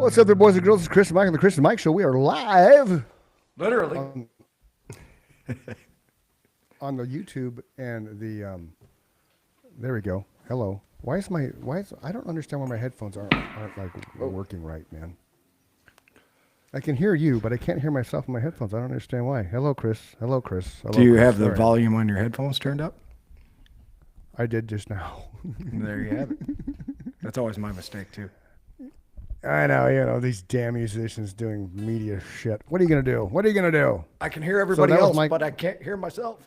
What's up there, boys and girls? It's Chris and Mike on the Chris and Mike Show. We are live Literally. on the YouTube and the, there we go. Hello. I don't understand why my headphones aren't like working right, man. I can hear you, but I can't hear myself in my headphones. I don't understand why. Hello, Chris. Hello, Chris. Hello, Do you Chris. have the All right. volume on your headphones turned up? I did just now. There you have it. That's always my mistake, too. I know, these damn musicians doing media shit. What are you going to do? What are you going to do? I can hear everybody that was else, Mike- but I can't hear myself.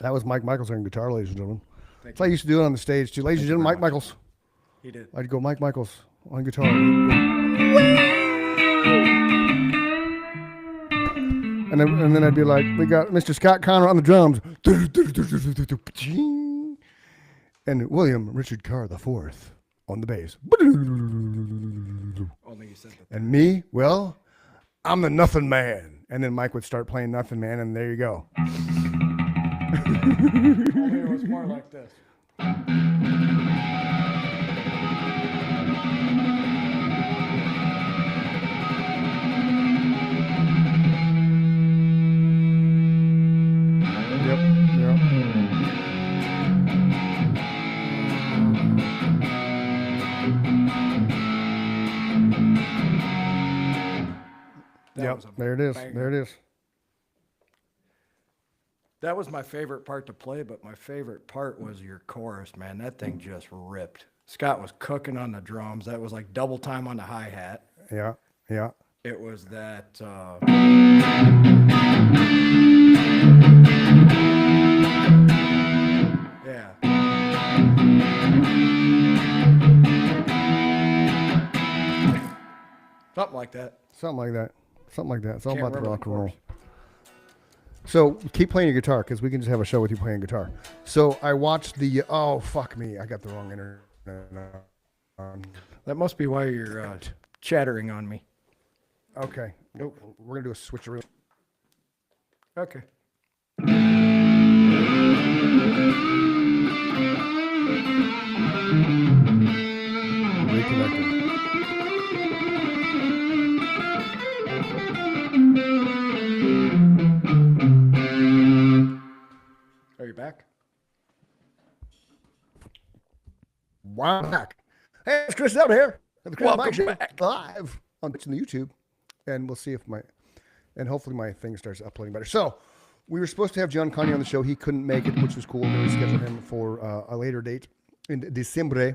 That was Mike Michaels on guitar, ladies and gentlemen. Thank That's how I used to do it on the stage, too. Ladies and gentlemen, Mike Michaels. He did. I'd go Mike Michaels on guitar. And then I'd be like, we got Mr. Scott Connor on the drums. And William Richard Carr IV on the bass. Only you said that. And me, well, I'm the Nothing Man. And then Mike would start playing Nothing Man, and there you go. Only it was more like this. Yep, there it is. There it is. That was my favorite part to play, but my favorite part was your chorus, man. That thing just ripped. Scott was cooking on the drums. That was like double time on the hi-hat. Yeah, yeah. It was that... yeah. Something like that. Something like that. Something like that. It's all Can't about the remember rock the and roll. chorus. So keep playing your guitar because we can just have a show with you playing guitar. So I watched the. Oh fuck me! I got the wrong internet. That must be why you're chattering on me. Okay, we're gonna do a switcheroo. Okay. Reconnecting. Are you back? Wow, I'm back. Hey, it's Chris out here. The Chris Welcome Mike Show back. live on the YouTube, and we'll see if hopefully my thing starts uploading better. So we were supposed to have John Connie on the show. He couldn't make it, which was cool. We rescheduled him for a later date in December.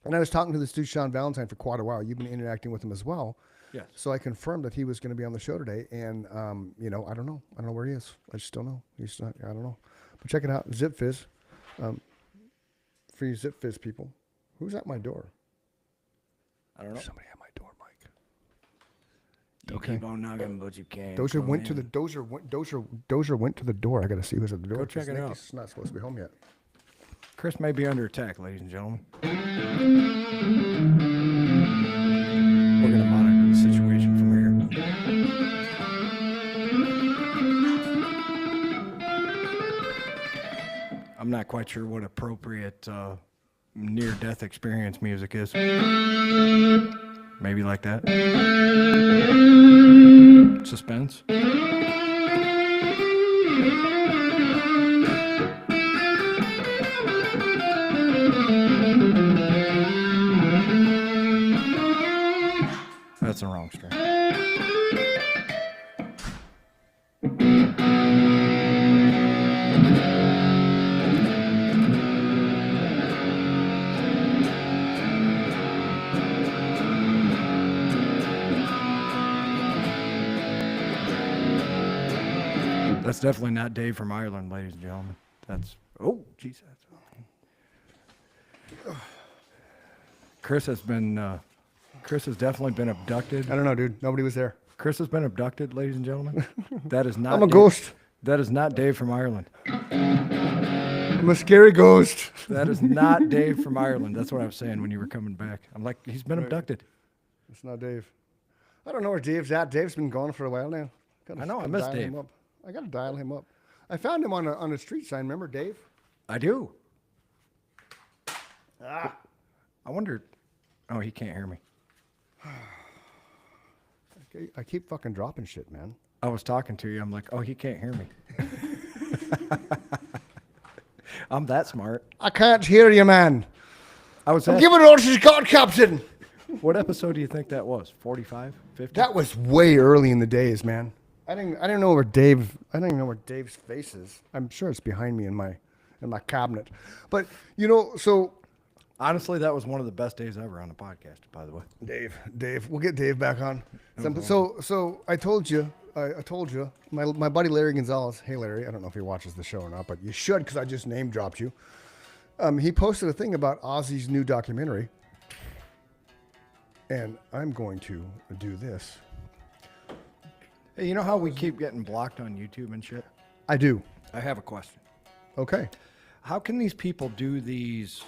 And I was talking to this dude Sean Valentine for quite a while. You've been interacting with him as well. Yes. So I confirmed that he was going to be on the show today, and I don't know. I don't know where he is. I just don't know. He's not. I don't know. But check it out, Zip Fizz, for you Zip Fizz people. Who's at my door? I don't know. Somebody at my door, Mike. You keep on knocking, but you can't. Dozier come went to in. the Dozier went to the door. I got to see who's at the door. Go check it out. He's not supposed to be home yet. Chris may be under attack, ladies and gentlemen. We're going to monitor the situation from here. I'm not quite sure what appropriate near-death experience music is. Maybe like that. Suspense. That's the wrong string. That's definitely not Dave from Ireland, ladies and gentlemen. That's, oh, jeez. Chris has definitely been abducted. I don't know, dude. Nobody was there. Chris has been abducted, ladies and gentlemen. That is not. I'm a Dave- ghost. That is not Dave from Ireland. I'm a scary ghost. That is not Dave from Ireland. That's what I was saying when you were coming back. I'm like, he's been abducted. It's not Dave. I don't know where Dave's at. Dave's been gone for a while now. I know, I miss dial Dave. him up. I gotta dial him up. I found him on a street sign. Remember Dave? I do. I wonder. Oh, he can't hear me. I keep fucking dropping shit, man. I was talking to you. I'm like, oh, he can't hear me. I'm that smart. I can't hear you, man. I was I'm asking, giving orders, God, Captain. what episode do you think that was? 45? 50? That was way early in the days, man. I didn't know where Dave. I don't even know where Dave's face is. I'm sure it's behind me in my cabinet. But so Honestly, that was one of the best days ever on the podcast, by the way. Dave, we'll get Dave back on. So I told you, my buddy Larry Gonzalez. Hey Larry, I don't know if he watches the show or not, but you should because I just name dropped you. He posted a thing about Ozzy's new documentary, and I'm going to do this. Hey, you know how we keep getting blocked on YouTube and shit? I do. I have a question. Okay. How can these people do these?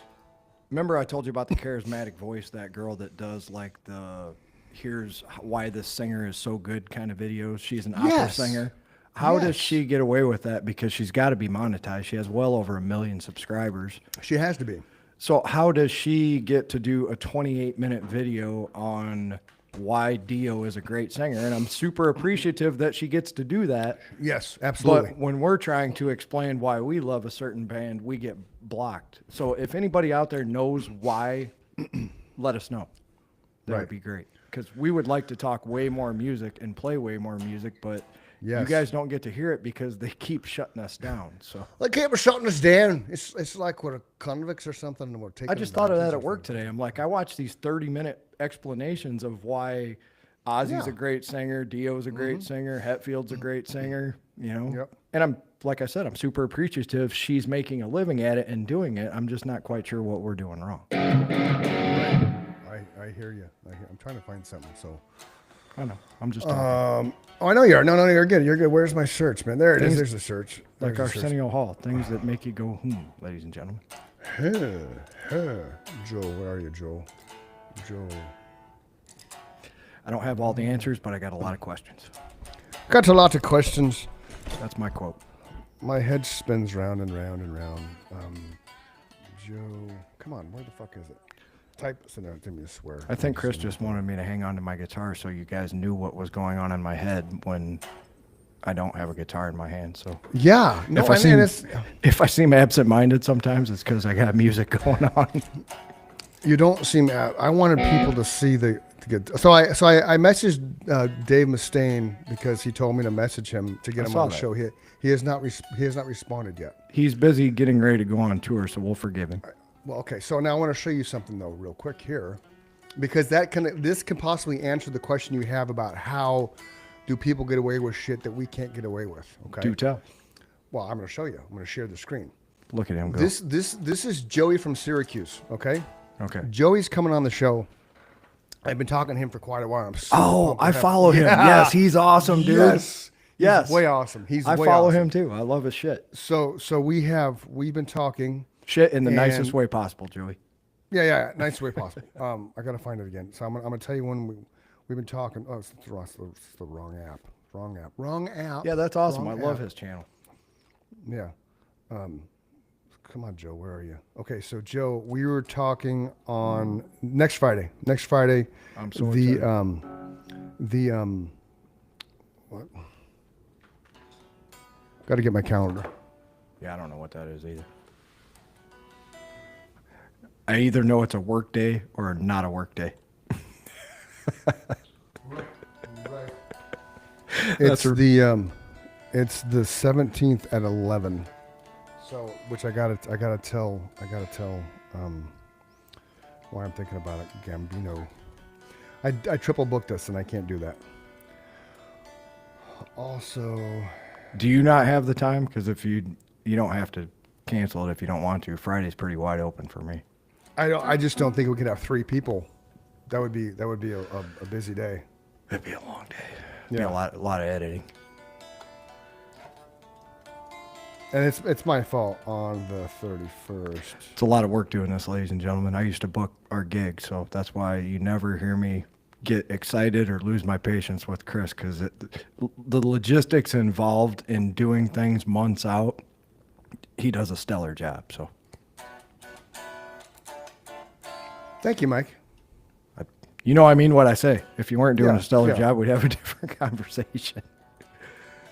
Remember, I told you about the charismatic voice, that girl that does like the here's why this singer is so good kind of videos. She's an opera Yes. singer. How does Yes. she get away with that? Because she's got to be monetized. She has well over 1 million subscribers. She has to be. So how does she get to do a 28-minute video on why Dio is a great singer? And I'm super appreciative that she gets to do that. Yes, absolutely. But when we're trying to explain why we love a certain band, we get blocked. So if anybody out there knows why, let us know. That Right. would be great. Because we would like to talk way more music and play way more music, but you Yes. guys don't get to hear it because they keep shutting us down. So Like keep shutting us down. It's like we're convicts or something, and we're taking. I just thought of that advantage at work today. I'm like, I watch these 30-minute explanations of why Ozzy's Yeah. a great singer, Dio's a great singer, Hetfield's a great singer, Yep. And I'm, like I said, I'm super appreciative she's making a living at it and doing it. I'm just not quite sure what we're doing wrong. I hear you. I'm trying to find something. So. I know. I'm just talking. Oh, I know you are. No, you're good. You're good. Where's my search, man? There it is. Things- There's the search. Like There's the search. Arsenio Hall, things that make you go, ladies and gentlemen. Joe, where are you, Joe? Joe. I don't have all the answers, but I got a lot of questions. Got a lot of questions. That's my quote. My head spins round and round and round. Joe, come on. Where the fuck is it? Type. So now, give me a swear. I think Chris just wanted me to hang on to my guitar so you guys knew what was going on in my head when I don't have a guitar in my hand. So Yeah. No, if I mean, seem if I seem absent-minded sometimes, it's because I got music going on. you don't seem. I wanted people to see the good. So I messaged Dave Mustaine because he told me to message him to get him saw on the that. show. He has not responded yet. He's busy getting ready to go on tour, so we'll forgive him. Well, okay. So now I want to show you something though, real quick here, because this can possibly answer the question you have about how do people get away with shit that we can't get away with. Okay. Do tell. Well, I'm going to show you. I'm going to share the screen. Look at him go. This is Joey from Syracuse. Okay. Okay. Joey's coming on the show. I've been talking to him for quite a while. I'm super Oh, pumped to I have- follow him. Yeah. Yes, he's awesome, dude. Yes. Yes. He's way awesome. I way follow awesome. him too. I love his shit. So we've been talking. Shit in the And- nicest way possible, Joey. Yeah, nice way possible. I gotta find it again. So I'm gonna tell you when we've been talking. Oh, it's the wrong app. Wrong app. Yeah, that's awesome. Wrong I love app. his channel. Yeah. Come on, Joe. Where are you? Okay, so Joe, we were talking on next Friday. Next Friday. I'm so the excited. what? Got to get my calendar. Yeah, I don't know what that is either. I either know it's a work day or not a work day. It's the 17th at 11. So, which I gotta tell why I'm thinking about it. Gambino. I triple booked this and I can't do that. Also, Do you not have the time? Because if you don't have to cancel it if you don't want to. Friday's pretty wide open for me. I just don't think we could have 3 people. That would be a busy day. It'd be a long day. Yeah. Be a lot of editing. And it's my fault on the 31st. It's a lot of work doing this, ladies and gentlemen. I used to book our gig, so that's why you never hear me get excited or lose my patience with Chris, because the logistics involved in doing things months out, he does a stellar job. So Thank you, Mike. You know, I mean what I say. If you weren't doing Yeah, a stellar yeah. job, we'd have a different conversation.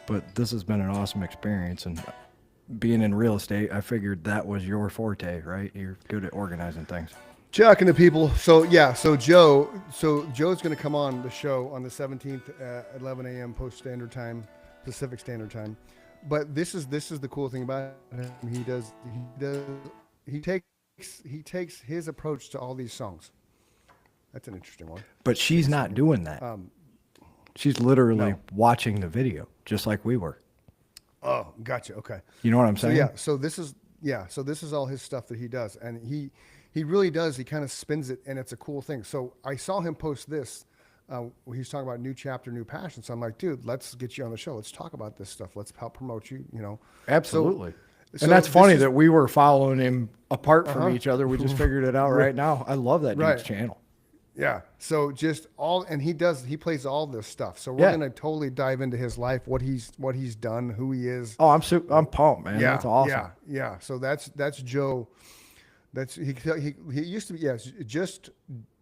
But this has been an awesome experience, and being in real estate, I figured that was your forte, right? You're good at organizing things. Talking to people. So yeah, Joe's going to come on the show on the 17th at 11 a.m. Post Standard Time, Pacific Standard Time. But this is the cool thing about him. He takes his approach to all these songs. That's an interesting one. But she's not doing that. She's literally No. watching the video, just like we were. Oh, gotcha. Okay. You know what I'm saying? So this is all his stuff that he does, and he really does. He kind of spins it, and it's a cool thing. So I saw him post this. He's talking about new chapter, new passion. So I'm like, dude, let's get you on the show. Let's talk about this stuff. Let's help promote you. You know, Absolutely. So And that's this funny is- that we were following him apart from each other. We just figured it out right now. I love that Right. dude's channel. Yeah. So just and he plays all this stuff. So we're Yeah. gonna totally dive into his life, what he's done, who he is. Oh, I'm pumped, man. That's awesome. Yeah. So that's Joe. That's he used to be just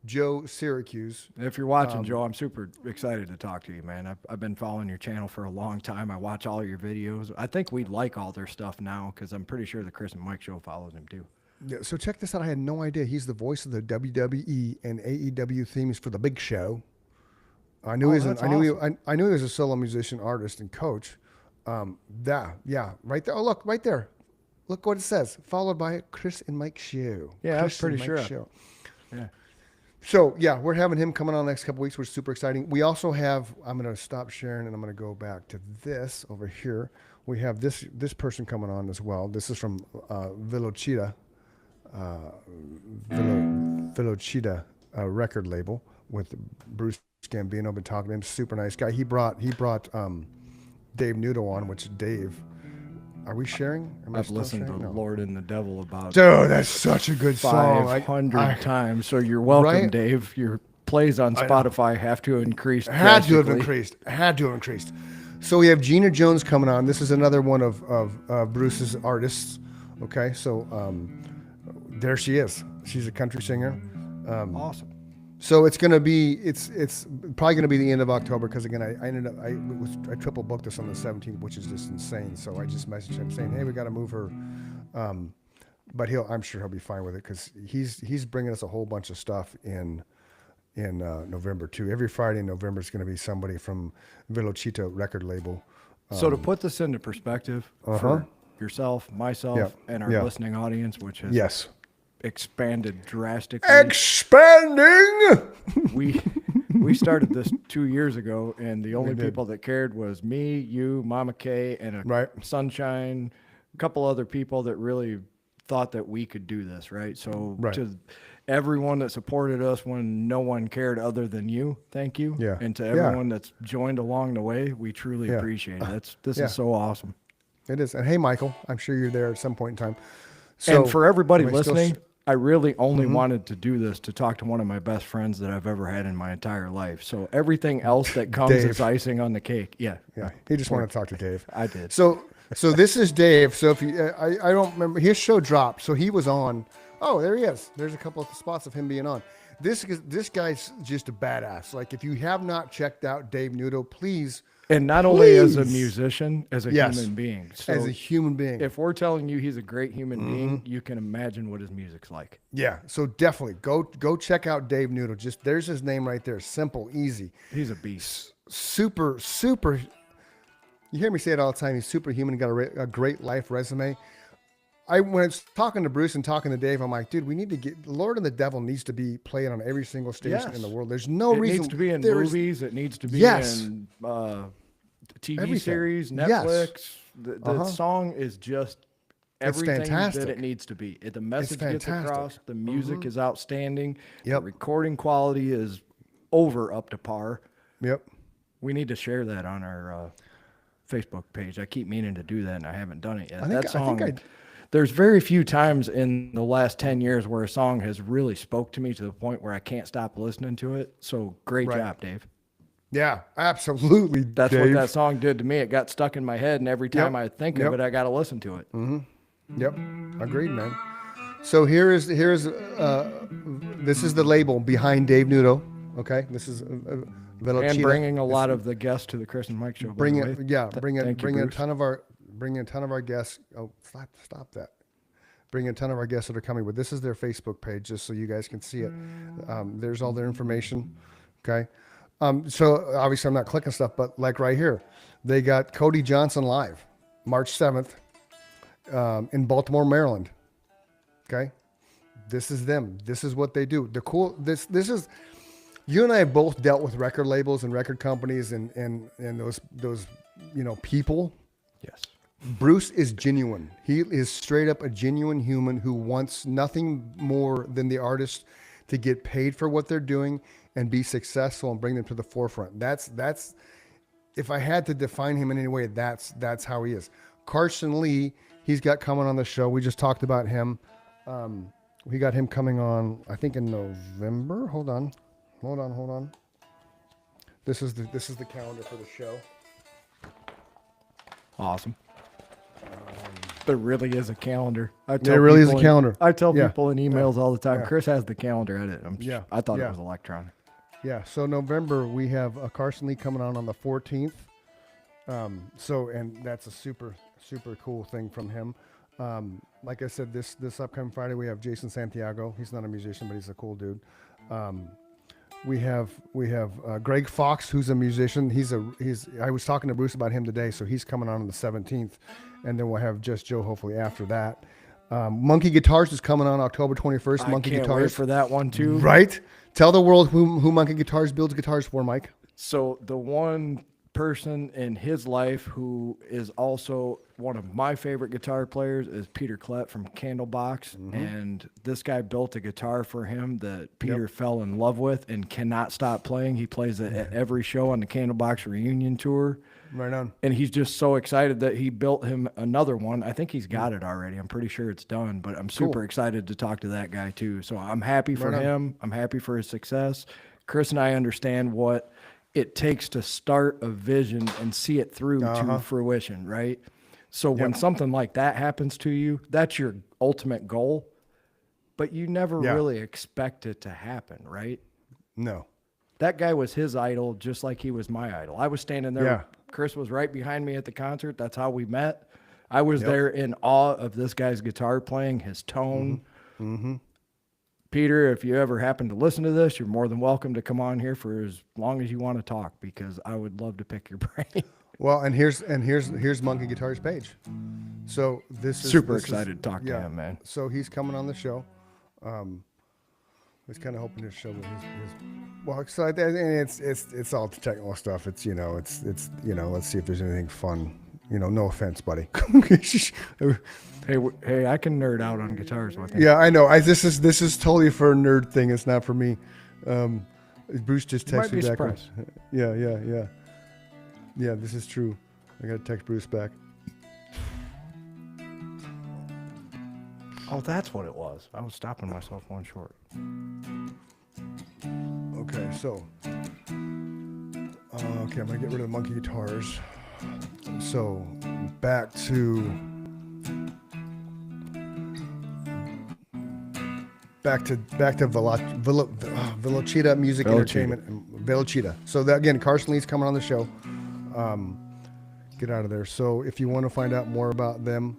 Joe Syracuse. If you're watching, Joe, I'm super excited to talk to you, man. I've been following your channel for a long time. I watch all your videos. I think we like all their stuff now because I'm pretty sure the Chris and Mike show follows him too. Yeah, so check this out. I had no idea. He's the voice of the WWE and AEW themes for the Big Show. I knew that's I knew he was a solo musician, artist, and coach. Right there. Oh, look, right there. Look what it says. Followed by Chris and Mike Show. Yeah, I was Chris and pretty Mike sure. Show. Yeah. So yeah, we're having him coming on the next couple weeks, which is super exciting. We also have. I'm going to stop sharing and I'm going to go back to this over here. We have this person coming on as well. This is from Velocita. Velocita record label with Bruce Gambino. Been talking to him. Super nice guy. He brought Dave Nudo on, which Dave. Are we sharing? Am I I've still listened sharing? to No. Lord and the Devil about Dude, that's such a good song. 500 times. So you're welcome, Right? Dave. Your plays on Spotify have to increase. Had to have drastically. increased. So we have Gina Jones coming on. This is another one of Bruce's artists. Okay, so there she is. She's a country singer. Awesome. So it's gonna be it's probably gonna be the end of October because again I triple booked this on the 17th, which is just insane. So I just messaged him saying, hey, we got to move her. But I'm sure he'll be fine with it because he's bringing us a whole bunch of stuff in November too. Every Friday in November is going to be somebody from Velocito record label. So to put this into perspective for yourself, myself, Yeah. and our Yeah. listening audience, which has Yes. expanded drastically. Expanding. We started this 2 years ago, and the only did. people that cared was me, you, Mama Kay, and Right. Sunshine, a couple other people that really thought that we could do this, right? So Right. to everyone that supported us when no one cared other than you, thank you. Yeah. And to Yeah. everyone that's joined along the way, we truly Yeah. appreciate it. This Yeah. is so awesome. It is. And hey, Michael, I'm sure you're there at some point in time. So And for everybody am I still listening, I really only Mm-hmm. wanted to do this to talk to one of my best friends that I've ever had in my entire life. So everything else that comes Dave. is icing on the cake. Yeah. Yeah, he just wanted to talk to Dave. I did. So this is Dave. So if you, I don't remember his show dropped. So he was on. Oh, there he is. There's a couple of spots of him being on. This guy's just a badass. Like if you have not checked out Dave Nudo, please. And not only as a Please. musician, as a Yes. human being. So As a human being. if we're telling you he's a great human Mm-hmm. being, you can imagine what his music's like. Yeah. So definitely go check out Dave Nudo. Just there's his name right there. Simple, easy, He's a beast. super. You hear me say it all the time. He's superhuman. He got a great life resume. When I was talking to Bruce and talking to Dave, I'm like, dude, we need to get Lord and the Devil needs to be played on every single station Yes. in the world. There's no It reason needs to be in there is- movies. It needs to be Yes. in TV Everything. series, Yes. Netflix. The song is just everything that fantastic. it needs to be. The message gets fantastic. Mm-hmm. across. The music is outstanding. Yep. The recording quality is over up to par. Yep. We need to share that on our Facebook page. I keep meaning to do that, and I haven't done it yet. I think- That song. I think there's very few times in the last 10 years where a song has really spoke to me to the point where I can't stop listening to it. So great Right. job, Dave. Yeah, absolutely. That's Dave. what that song did to me. It got stuck in my head, and every time Yep. I think Yep. of it, I got to listen to it. Yep. Agreed, man. So here's this is the label behind Dave Nudo. Okay, this is And Velocita. bringing a lot of the guests to the Chris and Mike show. by Bring the way. it, yeah. Bring it. Thank you, Bring in a Bruce. ton of our. Bring in a ton of our guests. Oh, stop that. Bring in a ton of our guests that are coming. But this is their Facebook page, just so you guys can see it. There's all their information. Okay. So obviously I'm not clicking stuff, but like right here, they got Cody Johnson live, March 7th, in Baltimore, Maryland. Okay. This is them. This is what they do. The cool. This is. You and I have both dealt with record labels and record companies and those people. Yes. Bruce is genuine. He is straight up a genuine human who wants nothing more than the artist to get paid for what they're doing and be successful and bring them to the forefront. That's if I had to define him in any way, that's how he is. Carson Lee, he's got coming on the show. We just talked about him. We got him coming on, I think in November. Hold on. This is the calendar for the show. Awesome. There really is a calendar. There really is a calendar. I tell Yeah. people in emails all the time. Yeah. Chris has the calendar edit. Yeah. I thought Yeah. it was electronic. Yeah, so November we have Carson Lee coming on the 14th. And that's a super cool thing from him. Like I said, this upcoming Friday we have Jason Santiago. He's not a musician, but he's a cool dude. We have Greg Fox, who's a musician. I was talking to Bruce about him today, so he's coming on the 17th, and then we'll have Just Joe hopefully after that. Monkey Guitars is coming on October 21st. Monkey I can't Guitars wait for that one too. Right? Tell the world who Monkey Guitars builds guitars for, Mike. So the one person in his life who is also one of my favorite guitar players is Peter Klett from Candlebox. And this guy built a guitar for him that Peter fell in love with and cannot stop playing. He plays it at every show on the Candlebox reunion tour. Right on. And he's just so excited that he built him another one. I think he's got it already. I'm pretty sure it's done, but I'm super excited to talk to that guy too. So I'm happy for him. I'm happy for his success. Chris and I understand what it takes to start a vision and see it through to fruition, right? So when something like that happens to you, that's your ultimate goal, but you never really expect it to happen, right? No. That guy was his idol just like he was my idol. I was standing there. Yeah. Chris was right behind me at the concert. That's how we met. I was there in awe of this guy's guitar playing, his tone. Peter, if you ever happen to listen to this, you're more than welcome to come on here for as long as you want to talk, because I would love to pick your brain. Well, and here's Monkey Guitars page. So this is Super this excited to talk to him, man. So he's coming on the show. I was kind of hoping to show his well, so and it's all technical stuff. It's let's see if there's anything fun. No offense, buddy. Hey, I can nerd out on guitars with you. Yeah, I know. This is totally for a nerd thing. It's not for me. Bruce just You might texted be me back. surprised. Yeah, this is true. I got to text Bruce back. Oh, that's what it was. I was stopping myself one short. Okay, so I'm gonna get rid of the Monkey Guitars. So back to Velocita Music Entertainment. Velocita. So that, again, Carson Lee's coming on the show. Get out of there. So if you want to find out more about them,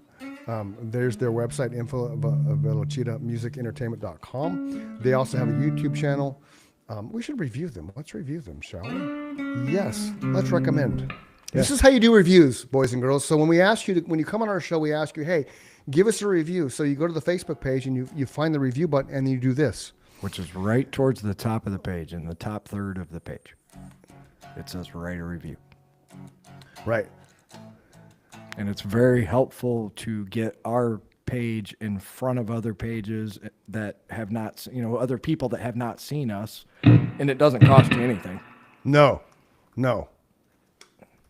there's their website, info at velocitamusicentertainment.com. They also have a YouTube channel. We should review them. Let's review them, shall we? Yes, let's recommend. This is how you do reviews, boys and girls. So when we ask you when you come on our show, we ask you, hey, give us a review. So you go to the Facebook page and you find the review button and you do this. Which is right towards the top of the page, in the top third of the page. It says write a review. Right. And it's very helpful to get our page in front of other pages that have not, other people that have not seen us, and it doesn't cost you anything. No.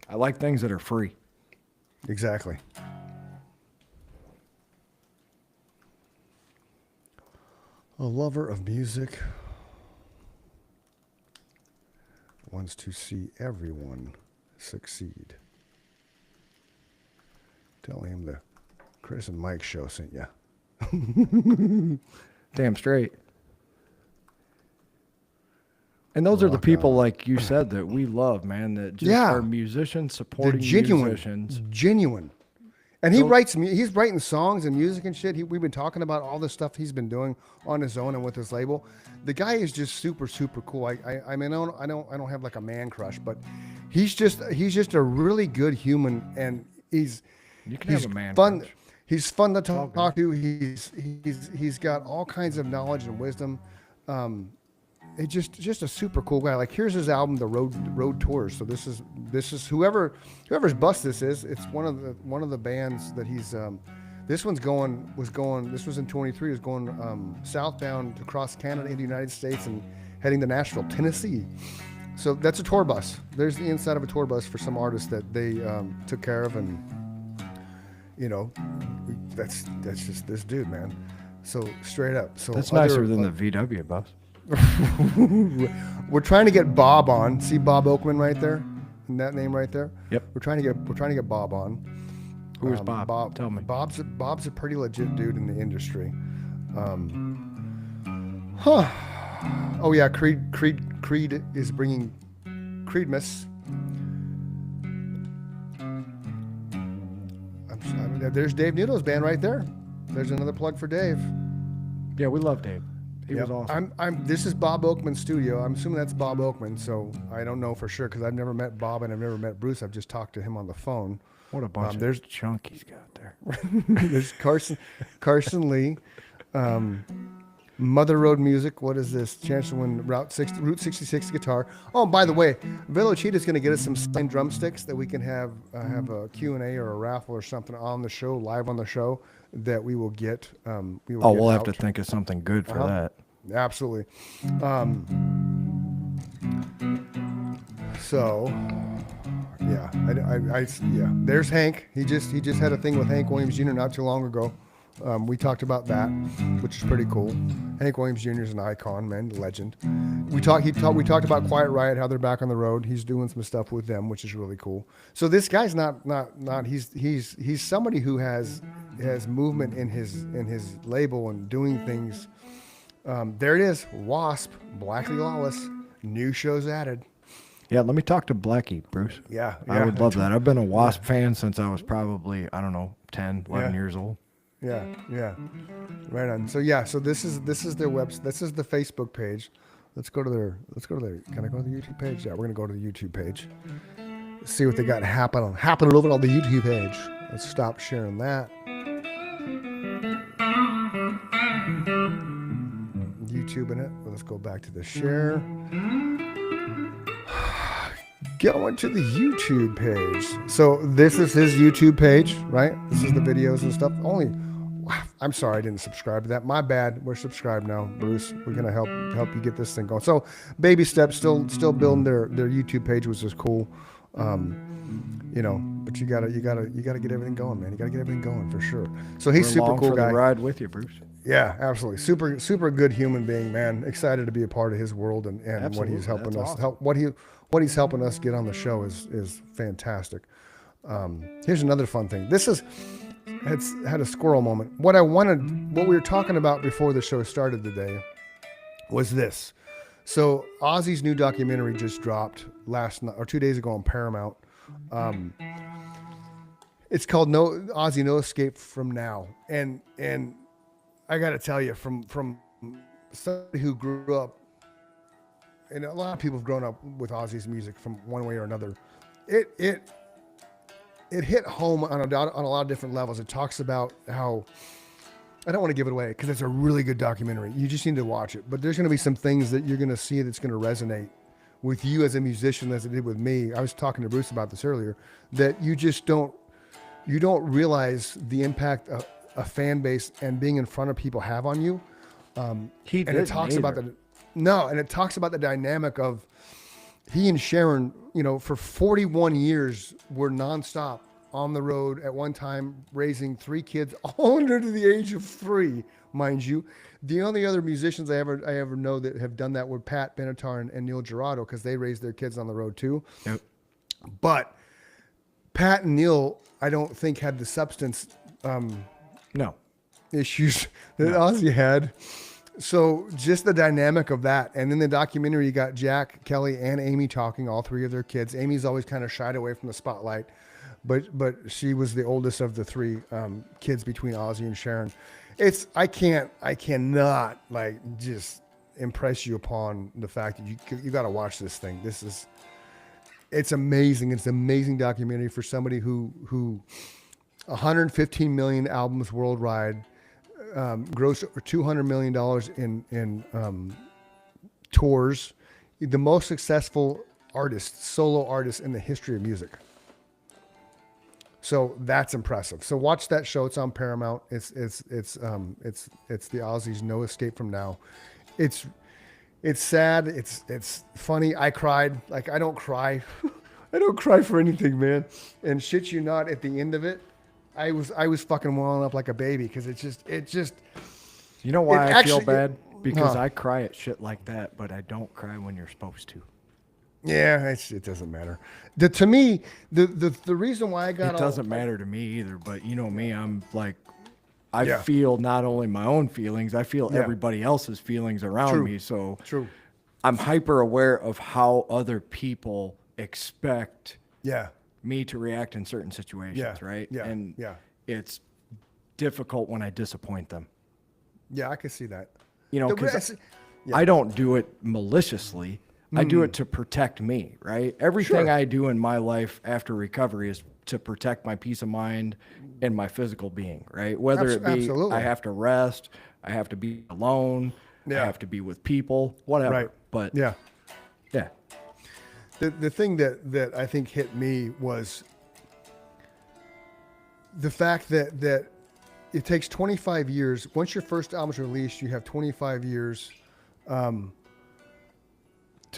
I like things that are free. Exactly. A lover of music wants to see everyone succeed. Tell him the Chris and Mike show sent you. Damn straight. And those are the Rock people, like you said, that we love, man, that just Yeah. are musicians They're supporting genuine, musicians. genuine. And he writes, he's writing songs and music and shit. We've been talking about all the stuff he's been doing on his own and with his label. The guy is just super, super cool. I mean, I don't have like a man crush, but he's just a really good human, and he's have a man fun. crush. He's fun to talk to. He's got all kinds of knowledge and wisdom. It's just a super cool guy. Like, here's his album, The Road Tours. So this is whoever's bust this is. It's one of the bands that he's. This was in 23. Was going southbound across Canada into the United States and heading to Nashville, Tennessee. So that's a tour bus. There's the inside of a tour bus for some artists that they took care of, and that's just this dude, man. So straight up. So That's nicer than the VW bus. We're trying to get Bob on. See Bob Oakman right there, and that name right there. Yep. We're trying to get Bob on. Who is Bob? Tell me. Bob's a pretty legit dude in the industry. Oh yeah, Creed is bringing Creedmas. There's Dave Nuno's band right there. There's another plug for Dave. Yeah, we love Dave. He Yep. was awesome. This is Bob Oakman's studio. I'm assuming that's Bob Oakman, so I don't know for sure because I've never met Bob and I've never met Bruce. I've just talked to him on the phone. What a bunch there's- of chunk he's got there. There's Carson Lee, Mother Road Music. What is this? Chance to win Route 66 guitar. Oh, and by the way, Velocita is going to get us some signed drumsticks that we can have a Q&A or a raffle or something on the show, live on the show, that we will get. We'll have to think of something good for that. Absolutely. So, yeah, yeah. There's Hank. He just had a thing with Hank Williams Jr. not too long ago. We talked about that, which is pretty cool. Hank Williams Jr. is an icon, man, legend. We talked about Quiet Riot, how they're back on the road. He's doing some stuff with them, which is really cool. So this guy's not he's somebody who has movement in his label and doing things. There it is, Wasp, Blackie Lawless, new shows added. Yeah, let me talk to Blackie, Bruce. Yeah. I would love that. I've been a Wasp fan since I was probably, 10, 11 years old. Yeah. Right on. So this is their website. This is the Facebook page. Let's go to their can I go to the YouTube page? Yeah, we're gonna go to the YouTube page. See what they got happening over on the YouTube page. Let's stop sharing that. YouTube in it. Let's go back to the share. Going to the YouTube page. So this is his YouTube page, right? This is the videos and stuff. I'm sorry I didn't subscribe to that. My bad. We're subscribed now, Bruce. We're gonna help you get this thing going. So baby steps, still building their YouTube page, which is cool. But you gotta get everything going, man. You gotta get everything going for sure. So he's We're super along cool for guy. the ride with you, Bruce. Yeah, absolutely. Super good human being, man. Excited to be a part of his world and what he's helping That's us awesome. what he's helping us get on the show is fantastic. Here's another fun thing. This had a squirrel moment. What we were talking about before the show started today was this. So Ozzy's new documentary just dropped last night or 2 days ago on Paramount. It's called Ozzy No Escape from Now, and I got to tell you, from somebody who grew up, and a lot of people have grown up with Ozzy's music from one way or another, it hit home on a lot of different levels. It talks about how, I don't want to give it away because it's a really good documentary. You just need to watch it. But there's going to be some things that you're going to see that's going to resonate with you as a musician as it did with me. I was talking to Bruce about this earlier, that you don't realize the impact a fan base and being in front of people have on you. It talks about the dynamic of he and Sharon, for 41 years were nonstop on the road at one time, raising 3 kids, all under the age of 3, mind you. The only other musicians I ever know that have done that were Pat Benatar and Neil Girardo, because they raised their kids on the road too. Yep. But Pat and Neil, I don't think had the substance No. issues that Ozzy had. So just the dynamic of that, and then the documentary, you got Jack, Kelly, and Amy talking, all three of their kids. Amy's always kind of shied away from the spotlight, but she was the oldest of the three kids between Ozzy and Sharon. I cannot like just impress you upon the fact that you got to watch this thing. It's amazing. It's an amazing documentary for somebody who 115 million albums worldwide. Grossed over $200 million in tours, the most successful solo artist in the history of music. So that's impressive. So watch that show. It's on Paramount. It's the Ozzy's No Escape from Now. It's sad. It's funny. I cried. Like I don't cry. I don't cry for anything, man. And shit you not, at the end of it, I was fucking welling up like a baby because it just. You know why I feel actually- bad? Because I cry at shit like that, but I don't cry when you're supposed to. Yeah, it doesn't matter. To me, the reason why I got It doesn't matter to me either, but you know me, I'm like, I Yeah. feel not only my own feelings, I feel Yeah. everybody else's feelings around True. me. So True. I'm hyper aware of how other people expect Yeah. me to react in certain situations, Yeah. right? Yeah. And Yeah. it's difficult when I disappoint them. Yeah, I can see that. You know, The because rest- yeah. I don't do it maliciously. I do it to protect me, right? Everything Sure. I do in my life after recovery is to protect my peace of mind and my physical being, right? Whether it be Absolutely. I have to rest, I have to be alone, Yeah. I have to be with people, whatever. Right. But Yeah. yeah. The thing that I think hit me was the fact that it takes 25 years. Once your first album is released, you have 25 years to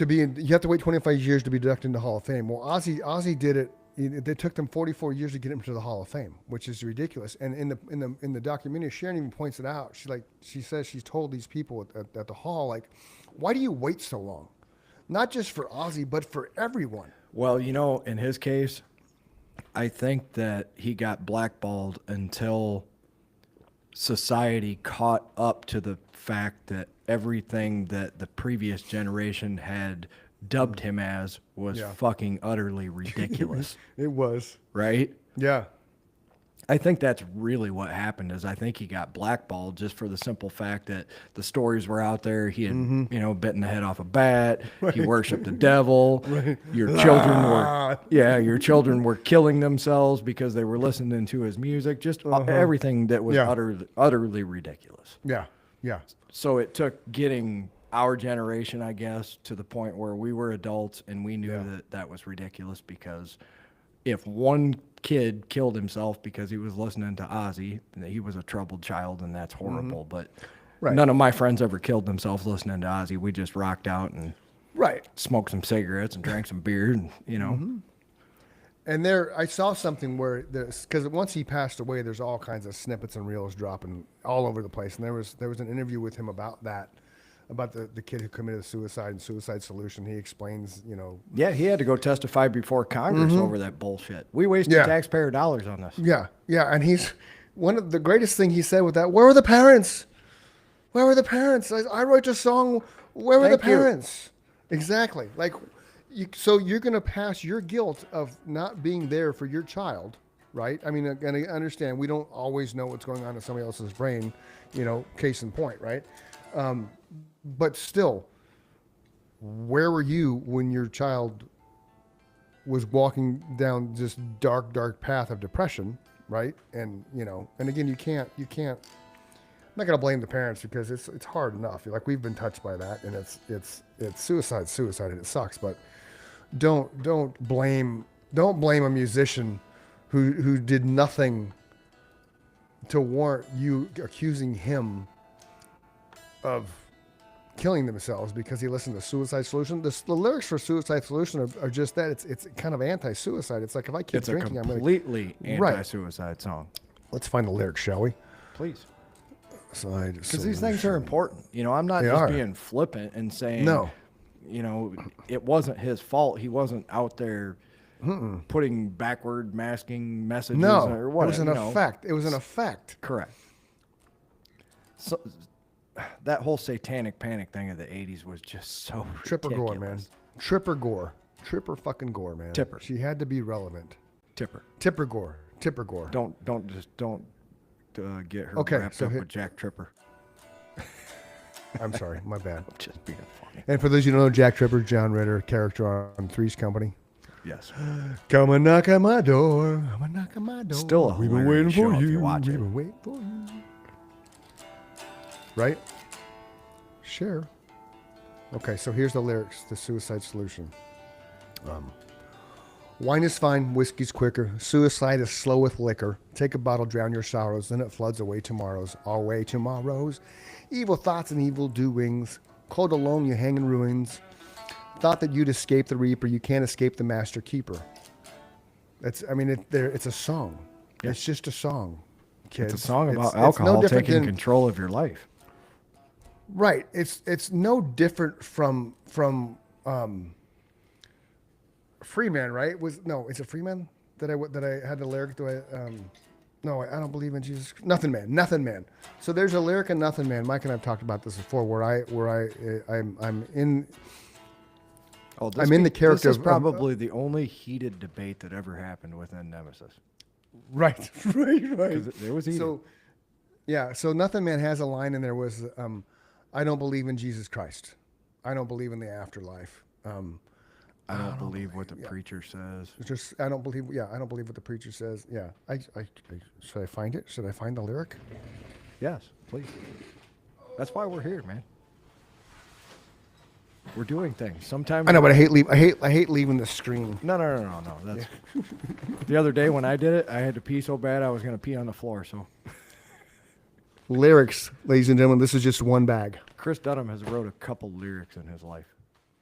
be in. You have to wait 25 years to be inducted into the Hall of Fame. Well, Ozzy did it. It took them 44 years to get him to the Hall of Fame, which is ridiculous. And in the documentary, Sharon even points it out. She says she's told these people at the hall, like, why do you wait so long? Not just for Ozzy, but for everyone. Well, you know, in his case, I think that he got blackballed until society caught up to the fact that everything that the previous generation had dubbed him as was Yeah. fucking utterly ridiculous, It was. right? Yeah. I think that's really what happened. Is I think he got blackballed just for the simple fact that the stories were out there. He had, you know, bitten the head off a bat. He worshipped the devil. Your children were, your children were killing themselves because they were listening to his music. Just everything that was Yeah. utterly ridiculous. Yeah. Yeah. So it took getting our generation, I guess, to the point where we were adults and we knew Yeah. that that was ridiculous, because if one kid killed himself because he was listening to Ozzy, he was a troubled child, and that's horrible. But Right. none of my friends ever killed themselves listening to Ozzy. We just rocked out and Right. smoked some cigarettes and drank some beer, and you know. And I saw something where because once he passed away, there's all kinds of snippets and reels dropping all over the place. And there was an interview with him about that, about the kid who committed suicide and Suicide Solution. He explains, you know, Yeah, he had to go testify before Congress over that bullshit. We wasted Yeah. taxpayer dollars on this. yeah, and he's one of the greatest thing he said with that. Where were the parents? Where were the parents? I wrote a song. Where were the Thank you. parents? Exactly. Like, so you're going to pass your guilt of not being there for your child, right? I mean, and I understand we don't always know what's going on in somebody else's brain, you know, case in point, right? But still, where were you when your child was walking down this dark, dark path of depression, right? And, you know, and again, you can't, I'm not going to blame the parents because it's hard enough. Like, we've been touched by that, and it's suicide, and it sucks, but don't blame a musician who did nothing to warrant you accusing him of killing themselves because he listened to Suicide Solution. The lyrics for Suicide Solution are just that. It's kind of anti-suicide. It's like, if I keep It's a drinking, I'm going to... completely Right. anti-suicide song. Let's find the lyrics, shall we? Please. Because These things are important. You know, I'm not They just are. being flippant and saying, No. you know, it wasn't his fault. He wasn't out there putting backward masking messages No, or it what. was an effect. It was an effect. Correct. So, that whole satanic panic thing of the 80s was just so Tripper ridiculous. Gore, man. Tripper Gore. Tripper fucking Gore, man. Tipper. She had to be relevant. Tipper. Tipper Gore. Tipper Gore. Don't get her Okay, wrapped so up hit- with Jack Tripper. I'm sorry, my bad. Just being funny. And for those of you who don't know, Jack Tripper, John Ritter, character on Three's Company. Yes. Come and knock at my door. Come and knock at my door. Still a We've been hilarious waiting for show if you. you watch We've it. been waiting for you. Right? Share. Okay, so here's the lyrics. The Suicide Solution. Wine is fine, whiskey's quicker. Suicide is slow with liquor. Take a bottle, drown your sorrows, then it floods away tomorrows. Away tomorrows. Evil thoughts and evil doings. Cold alone, you hang in ruins. Thought that you'd escape the reaper, you can't escape the master keeper. It's a song. Yeah. It's just a song, kids. It's a song about It's no alcohol different taking than- control of your life. Right. It's no different from Freeman, right? Is it Freeman that I had the lyric? No, I don't believe in Jesus. Nothing man. So there's a lyric in Nothing Man. Mike and I've talked about this before, where I'm in. Oh, I'm in the character This is of- probably the only heated debate that ever happened within Nemesis. Right. 'Cause it was heated. So, yeah. So Nothing Man has a line in there was, I don't believe in Jesus Christ. I don't believe in the afterlife. I don't believe what the preacher says. It's just I don't believe. Yeah, I don't believe what the preacher says. Yeah. I should I find it? Should I find the lyric? Yes, please. That's why we're here, man. We're doing things. Sometimes I know, but I hate leaving the screen. No. That's the other day when I did it, I had to pee so bad I was gonna pee on the floor. So Lyrics, ladies and gentlemen. This is just one bag. Chris Dunham has wrote a couple lyrics in his life,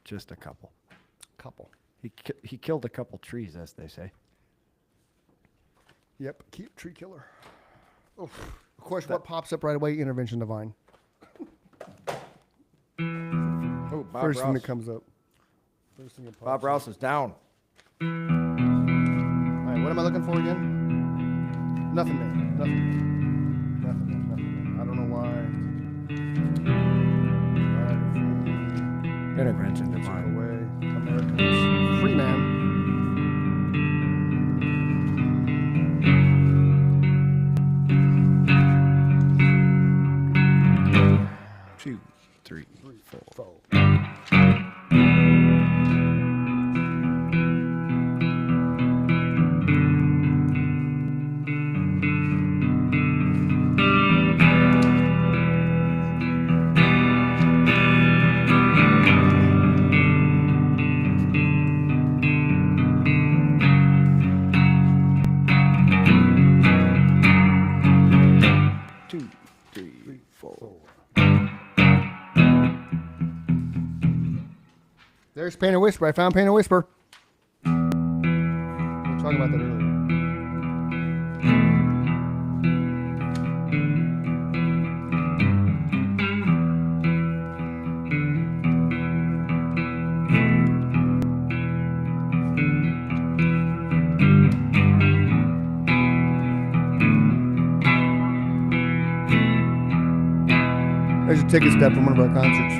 just a couple. Couple. He killed a couple trees, as they say. Yep. Keep tree killer. Oh, of course. What pops up right away? Intervention divine. Oh, Bob First thing Ross. that comes up. First thing that pops Bob up. Ross is down. All right. What am I looking for again? Nothing man. Nothing. I don't know why. Intervention divine. Away. Americans. Free man. 2, 3, 4. Foe. Two, three, four. There's Painter Whisper. I found Painter Whisper. We were talking about that earlier. There's a ticket stub from one of our concerts.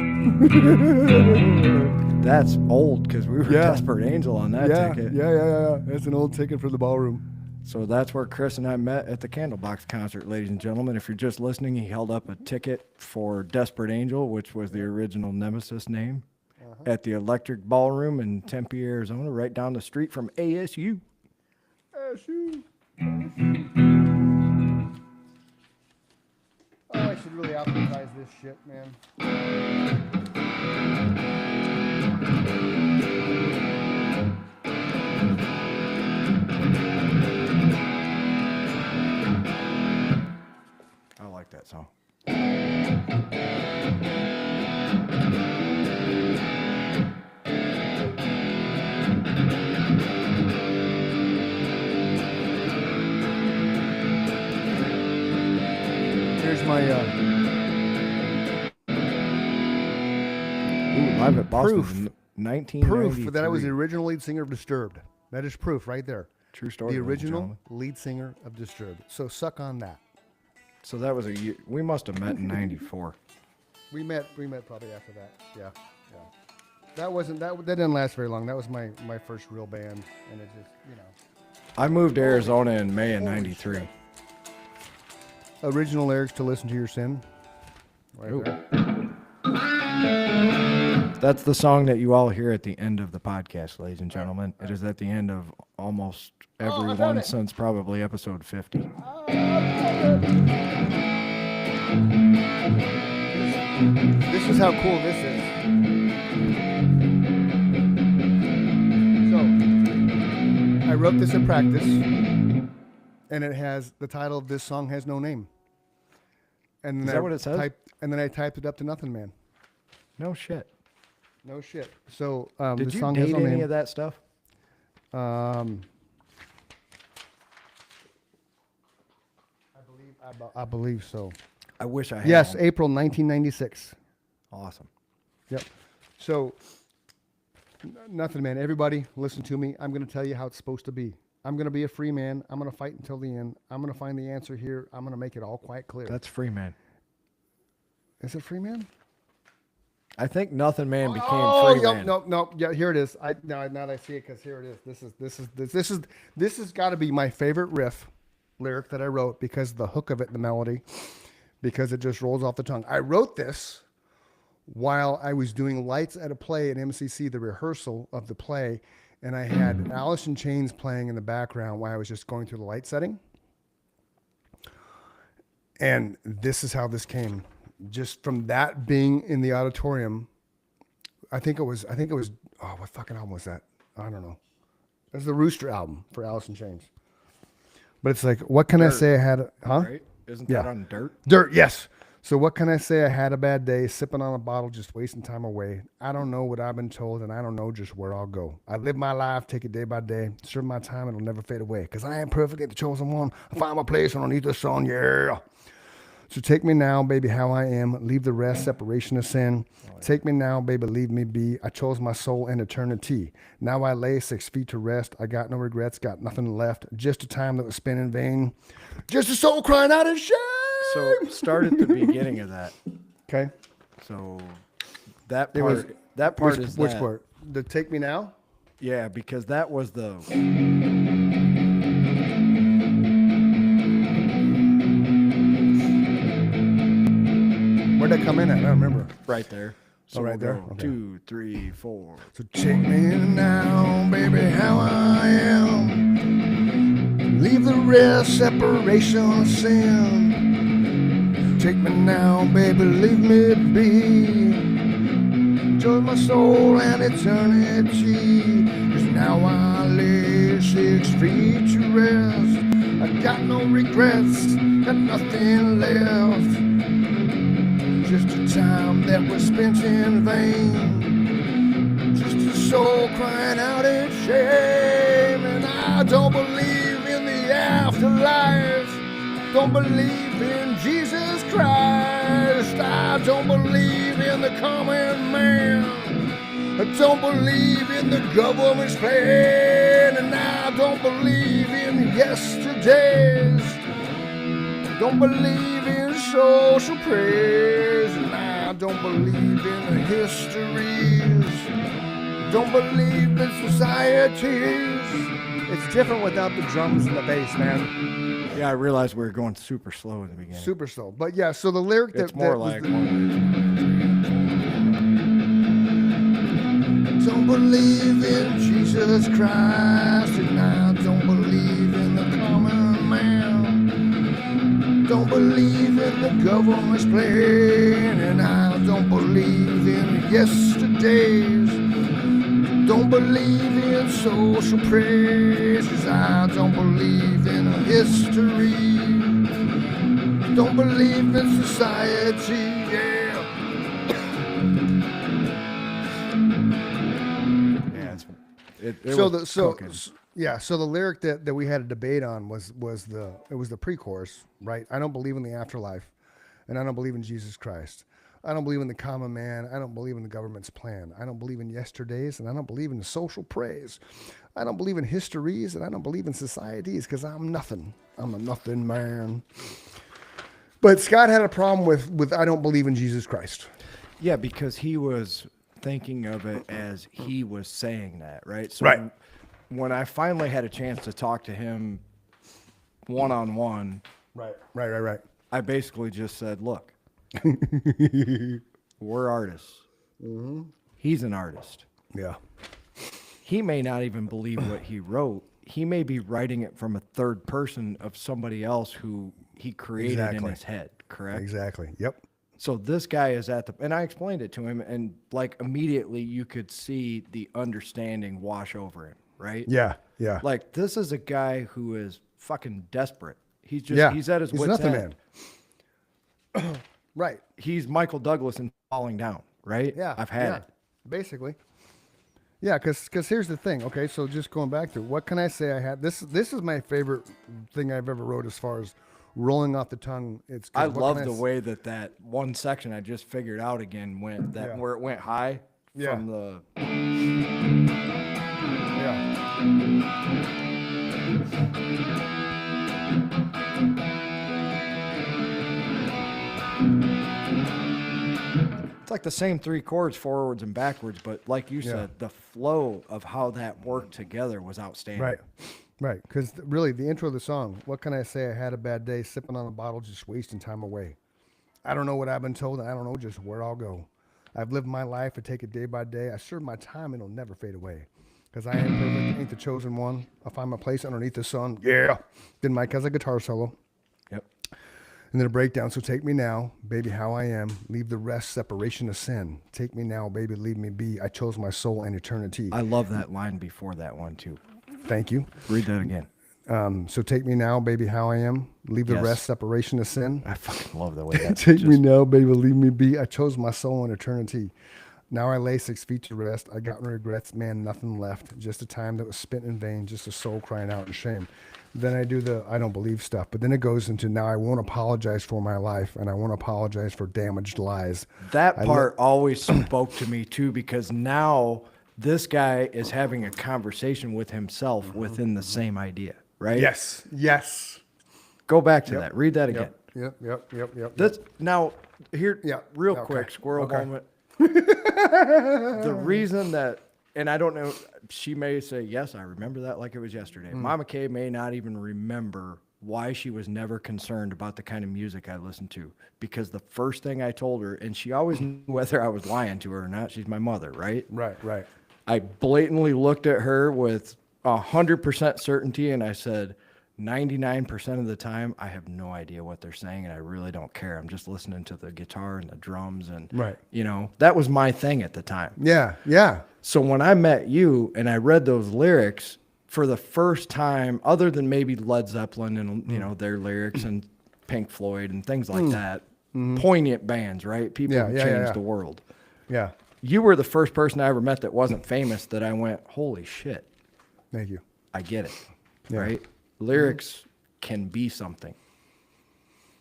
That's old because we were Yeah. Desperate Angel on that ticket. Yeah. That's an old ticket for the ballroom. So that's where Chris and I met at the Candlebox concert, ladies and gentlemen. If you're just listening, he held up a ticket for Desperate Angel, which was the original Nemesis name, at the Electric Ballroom in Tempe, Arizona, right down the street from ASU. Oh, I should really advertise this shit, man. I like that song. Here's my Ooh, live at Boston Proof. in 1993. proof that I was the original lead singer of Disturbed. That is proof right there. True story. The ladies and original gentlemen. lead singer of Disturbed. So suck on that. So that was a year. We must have met in 94. We met probably after that. Yeah. That didn't last very long. That was my first real band, and it just, I moved to Arizona in May of '93. Original lyrics to Listen to Your Sin. Right there. That's the song that you all hear at the end of the podcast, ladies and gentlemen. It is at the end of almost every one since probably episode 50. This is how cool this is. So, I wrote this at practice, and it has the title of this song has no name. And then Is that what it says? And then I typed it up to Nothing Man. No shit. No shit. So Did the you song has date no any name. of that stuff? I believe so. I wish I had. Yes, one. April 1996. Awesome. Yep. So, Nothing Man. Everybody, listen to me. I'm going to tell you how it's supposed to be. I'm going to be a free man. I'm going to fight until the end. I'm going to find the answer here. I'm going to make it all quite clear. That's Free Man. Is it free man? I think Nothing Man became Free Man. No. Yeah, here it is. Now that I see it, because here it is. This has got to be my favorite riff lyric that I wrote, because the hook of it, the melody, because it just rolls off the tongue. I wrote this while I was doing lights at a play at MCC, the rehearsal of the play, and I had Alice in Chains playing in the background while I was just going through the light setting. And this is how this came. Just from that being in the auditorium, I think it was, oh, what fucking album was that? I don't know. It was the Rooster album for Alice in Chains. But it's like, what can I say I had, huh? Right? Isn't that on Dirt? Dirt, yes. So what can I say? I had a bad day, sipping on a bottle, just wasting time away. I don't know what I've been told, and I don't know just where I'll go. I live my life, take it day by day, serve my time, it'll never fade away. Because I am perfect, the chosen one. I find my place underneath the sun, yeah. So take me now, baby, how I am. Leave the rest, separation of sin. Take me now, baby, leave me be. I chose my soul and eternity. Now I lay 6 feet to rest. I got no regrets, got nothing left. Just a time that was spent in vain. Just a soul crying out in shame. So start at the beginning of that. Okay. So that part, Which part? The Take Me Now? Yeah, because that was the Where'd that come in at? I don't remember. right there. So right there? go Okay. 2, 3, 4. So take me now, baby, how I am. Leave the rest, separation of sin. Take me now, baby, leave me be. Enjoy my soul and eternity. 'Cause now I lay 6 feet to rest. I got no regrets, got nothing left. Just a time that was spent in vain. Just a soul crying out in shame. And I don't believe in the afterlife. Don't believe in Jesus Christ. I don't believe in the common man. I don't believe in the government's plan. And I don't believe in yesterdays. Don't believe in social praise, and I don't believe in the histories. Don't believe in societies. It's different without the drums and the bass, man. Yeah, I realized we were going super slow in the beginning. Super slow. But yeah, so the lyric It's that more that was like the- 1, 2, 3, 4. don't believe in Jesus Christ, and I don't believe in the common man. Don't believe in the government's plan, and I don't believe in yesterdays. Don't believe in social praise, 'cause I don't believe in a history. Don't believe in society, yeah. Yeah, it So was the so cooking. yeah, so the lyric that we had a debate on was the pre-chorus, right? I don't believe in the afterlife, and I don't believe in Jesus Christ. I don't believe in the common man. I don't believe in the government's plan. I don't believe in yesterdays, and I don't believe in the social praise. I don't believe in histories, and I don't believe in societies, because I'm nothing. I'm a nothing man. But Scott had a problem with I don't believe in Jesus Christ. Yeah, because he was thinking of it as he was saying that, right? So Right. when I finally had a chance to talk to him one-on-one, Right. I basically just said, look, we're artists. He's an artist. Yeah. He may not even believe what he wrote. He may be writing it from a third person of somebody else who he created in Exactly. his head, correct? Exactly. Yep. So this guy is at the, and I explained it to him, and like immediately you could see the understanding wash over him, right? Yeah. Yeah. Like this is a guy who is fucking desperate. He's just, Yeah. he's at his He's wit's nothing, end. man. Right. He's Michael Douglas in Falling Down, right? Yeah. I've had it. Basically. Yeah, because here's the thing. Okay, so just going back to what can I say I had? This is my favorite thing I've ever wrote as far as rolling off the tongue. It's 'cause I what love can the s- way that one section I just figured out again went that Yeah. where it went high Yeah. from the Yeah. it's like the same three chords forwards and backwards, but like you Yeah. said, the flow of how that worked together was outstanding. Right. Right. Because really, the intro of the song, what can I say? I had a bad day, sipping on a bottle, just wasting time away. I don't know what I've been told. I don't know just where I'll go. I've lived my life. I take it day by day. I serve my time. It'll never fade away. Because I am perfect. Ain't the chosen one. I'll find my place underneath the sun. Yeah. Then Mike has a guitar solo. Yep. And then a breakdown. So take me now, baby, how I am. Leave the rest, separation of sin. Take me now, baby, leave me be. I chose my soul and eternity. I love that line before that one too. Thank you. Read that again. So take me now, baby, how I am. Leave the Yes. rest, separation of sin. I fucking love the way that Take me now, baby, leave me be. I chose my soul and eternity. Now I lay 6 feet to rest. I got no regrets, man, nothing left. Just a time that was spent in vain, just a soul crying out in shame. Then I do the I don't believe stuff, but then it goes into now I won't apologize for my life, and I won't apologize for damaged lies. That part always spoke to me too, because now this guy is having a conversation with himself within the same idea, right? Yes. Go back to that. Read that again. Yep. That's now here. Yeah, Real okay, quick, squirrel okay. moment. The reason that, and I don't know, she may say yes, I remember that like it was yesterday. Mama Kay may not even remember why she was never concerned about the kind of music I listened to, because the first thing I told her, and she always knew whether I was lying to her or not. She's my mother, right? Right. I blatantly looked at her with 100% certainty, and I said, 99% of the time, I have no idea what they're saying, and I really don't care. I'm just listening to the guitar and the drums, and Right. you know, that was my thing at the time. Yeah. So when I met you and I read those lyrics for the first time, other than maybe Led Zeppelin and you know their lyrics and Pink Floyd and things like that, poignant bands, right? People Yeah, who yeah, changed yeah. the world. Yeah. You were the first person I ever met that wasn't famous that I went, holy shit, Thank you. I get it, Yeah. right? Lyrics can be something.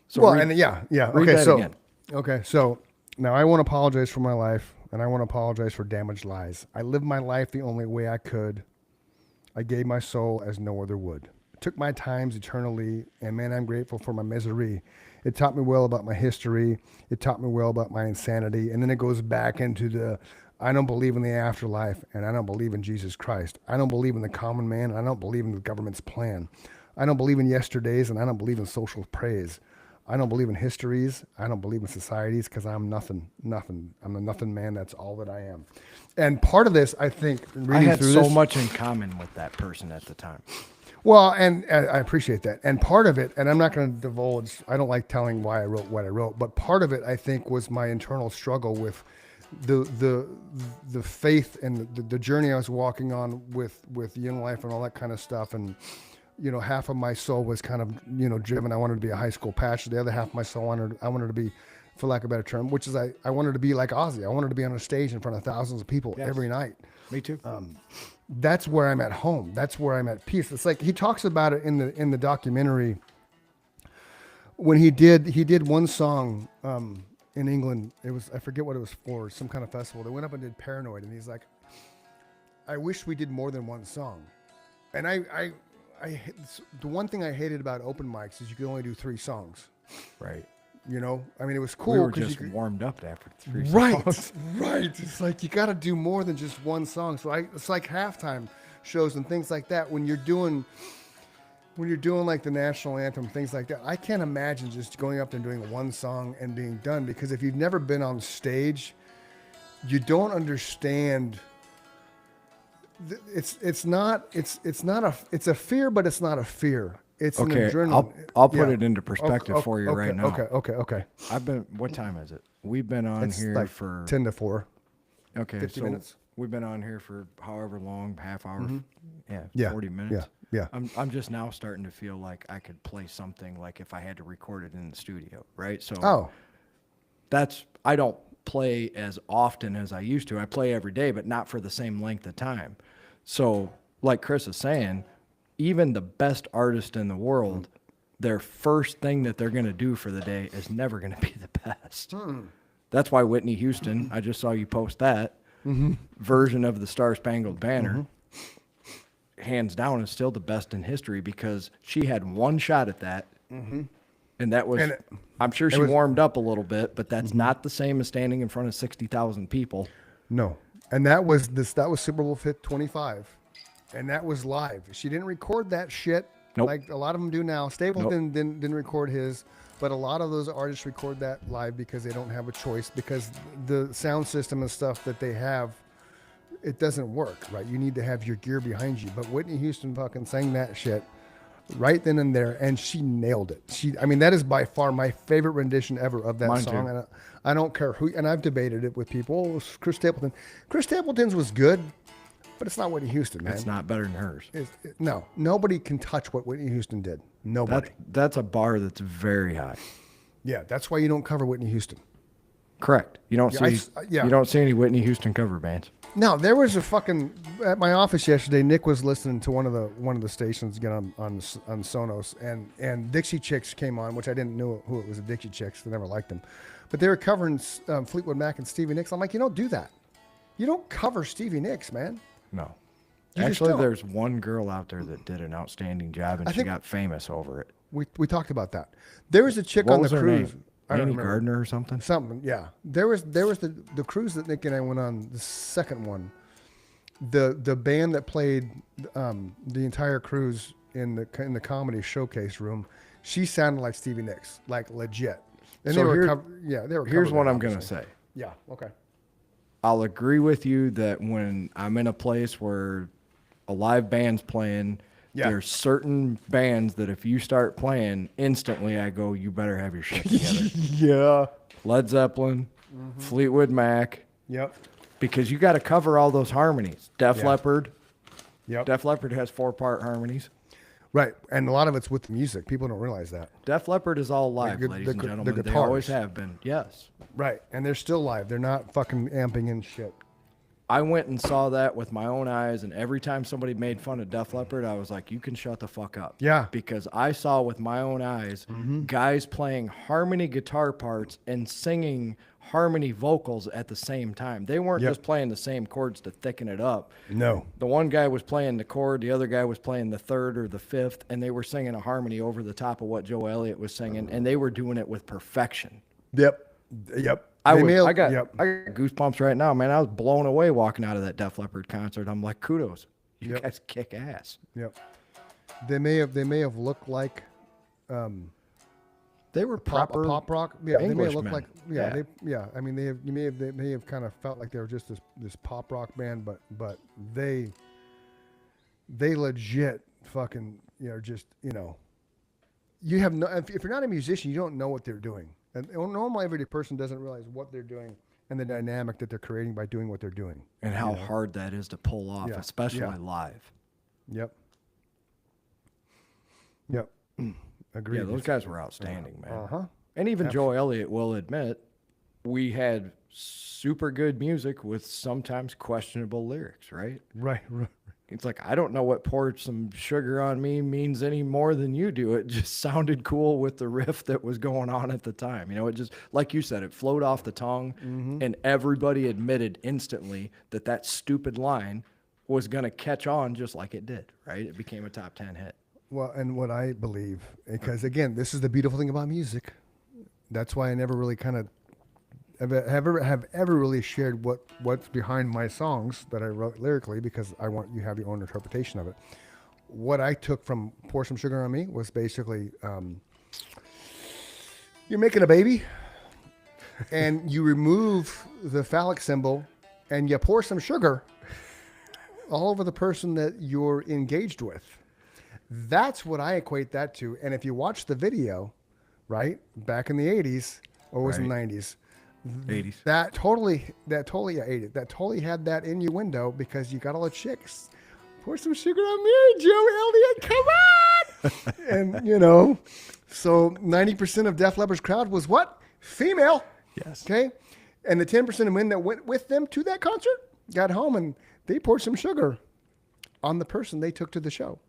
So Well, read- and yeah. read Okay, that so again. okay, so now I want to apologize for my life, and I want to apologize for damaged lies. I lived my life the only way I could. I gave my soul as no other would. Took my times eternally, and man, I'm grateful for my misery. It taught me well about my history. It taught me well about my insanity, and then it goes back into the I don't believe in the afterlife, and I don't believe in Jesus Christ. I don't believe in the common man, and I don't believe in the government's plan. I don't believe in yesterdays, and I don't believe in social praise. I don't believe in histories. I don't believe in societies because I'm nothing. I'm a nothing man. That's all that I am. And part of this, I think, I reading had through so this, much in common with that person at the time. well, and I appreciate that. And part of it, and I'm not going to divulge, I don't like telling why I wrote what I wrote, but part of it, I think, was my internal struggle with the faith and the journey I was walking on with Young Life and all that kind of stuff. And, you know, half of my soul was kind of, you know, driven. I wanted to be a high school pastor. The other half of my soul I wanted to be, for lack of a better term, which is I wanted to be like Ozzy. I wanted to be on a stage in front of thousands of people every night. Me too. That's where I'm at home. That's where I'm at peace. It's like he talks about it in the documentary when he did one song in England. It was, I forget what it was for, some kind of festival. They went up and did Paranoid, and he's like, I wish we did more than one song. And the one thing I hated about open mics is you could only do 3 songs. Right. You know, I mean, it was We cool were because just you could, warmed up after 3 right, songs. right. It's like you got to do more than just one song. So it's like halftime shows and things like that when you're doing like the national anthem, things like that. I can't imagine just going up there and doing one song and being done, because if you've never been on stage, you don't understand. It's a fear, but it's not a fear. It's an Okay, adrenaline. I'll put Yeah. it into perspective for you okay, right now. Okay. I've been. What time is it? We've been on It's here like for 10 to 4. okay, 50 so minutes. we've been on here for however long, half hour, yeah, Yeah, 40 minutes. yeah. I'm just now starting to feel like I could play something like if I had to record it in the studio, right? So Oh, I don't play as often as I used to. I play every day, but not for the same length of time. So, like Chris is saying, even the best artist in the world, their first thing that they're going to do for the day is never going to be the best. That's why Whitney Houston, I just saw you post that version of the Star Spangled Banner, hands down, is still the best in history, because she had one shot at that. And that was, And I'm sure she was- warmed up a little bit, but that's not the same as standing in front of 60,000 people. no. And that was Super Bowl 25. And that was live. She didn't record that shit Nope. like a lot of them do now. Stapleton didn't record his, but a lot of those artists record that live because they don't have a choice, because the sound system and stuff that they have, it doesn't work, right? You need to have your gear behind you. But Whitney Houston fucking sang that shit right then and there, and she nailed it. I mean, that is by far my favorite rendition ever of that Mine song. too. And I don't care who, and I've debated it with people. Oh, it's Chris Stapleton. Chris Stapleton's was good, but it's not Whitney Houston, man. It's not better than hers. No, nobody can touch what Whitney Houston did. Nobody. That's a bar that's very high. Yeah, that's why you don't cover Whitney Houston. Correct. You don't Yeah, see you don't see any Whitney Houston cover bands. No, there was a fucking at my office yesterday. Nick was listening to one of the stations again on Sonos, and Dixie Chicks came on, which I didn't know who it was. The Dixie Chicks, I never liked them, but they were covering Fleetwood Mac and Stevie Nicks. I'm like, you don't do that. You don't cover Stevie Nicks, man. No. You just Actually, don't. there's one girl out there that did an outstanding job, and I she think- got famous over it. We talked about that. There was a chick What on was the her cruise. name? I don't Annie remember. Gardner or something? Something, yeah. There was the cruise that Nick and I went on, the second one. The band that played the entire cruise in the comedy showcase room, she sounded like Stevie Nicks, like legit. And So they were here- they were. Here's covered what band, I'm going to obviously. say. Yeah. Okay. I'll agree with you that when I'm in a place where a live band's playing, Yeah. there's certain bands that if you start playing, instantly I go, you better have your shit together. Yeah. Led Zeppelin, Fleetwood Mac, Yep. because you got to cover all those harmonies. Def Yeah. Leppard. Yep. Def Leppard has 4-part harmonies. Right, and a lot of it's with the music. People don't realize that. Def Leppard is all live, gu- ladies the and gu- the gentlemen. They always guitars. have been. Yes. Right, and they're still live. They're not fucking amping in shit. I went and saw that with my own eyes, and every time somebody made fun of Def Leppard, I was like, you can shut the fuck up. Yeah. Because I saw with my own eyes guys playing harmony guitar parts and singing harmony vocals at the same time. They weren't Yep. just playing the same chords to thicken it up. No. The one guy was playing the chord, the other guy was playing the third or the fifth, and they were singing a harmony over the top of what Joe Elliott was singing, and they were doing it with perfection. Yep. Yep. I They may- got Yep. goosebumps right now, man. I was blown away walking out of that Def Leppard concert. I'm like, kudos, you Yep. guys kick ass. Yep. They may have looked like They were pop proper rock. Yeah, they may have looked Englishmen. like I mean, they may have kind of felt like they were just this pop rock band, but they legit fucking just you have no if you're not a musician, you don't know what they're doing, and normally every person doesn't realize what they're doing and the dynamic that they're creating by doing what they're doing. and how hard that is to pull off, Yeah, especially yeah. live. Yep. Yep. Agreed. Yeah, those guys were outstanding, man. Uh-huh. And even Joe Elliott will admit we had super good music with sometimes questionable lyrics, right? Right. It's like, I don't know what pour some sugar on me means any more than you do. It just sounded cool with the riff that was going on at the time. It just, like you said, it flowed off the tongue, and everybody admitted instantly that that stupid line was going to catch on just like it did, right? It became a top 10 hit. Well, and what I believe, because again, this is the beautiful thing about music. that's why I never really kind of have ever really shared what's behind my songs that I wrote lyrically, because I want you to have your own interpretation of it. What I took from Pour Some Sugar on Me was basically, you're making a baby and you remove the phallic symbol and you pour some sugar all over the person that you're engaged with. That's what I equate that to. And if you watch the video, right, back in the 80s, or was it Right. 90s, 80s. that totally, yeah, 80s, that totally had that innuendo, because you got all the chicks. Pour some sugar on me, Joe Elliott, come on! And, you know, so 90% of Def Leppard's crowd was what? Female. Yes. Okay? And the 10% of men that went with them to that concert got home and they poured some sugar on the person they took to the show.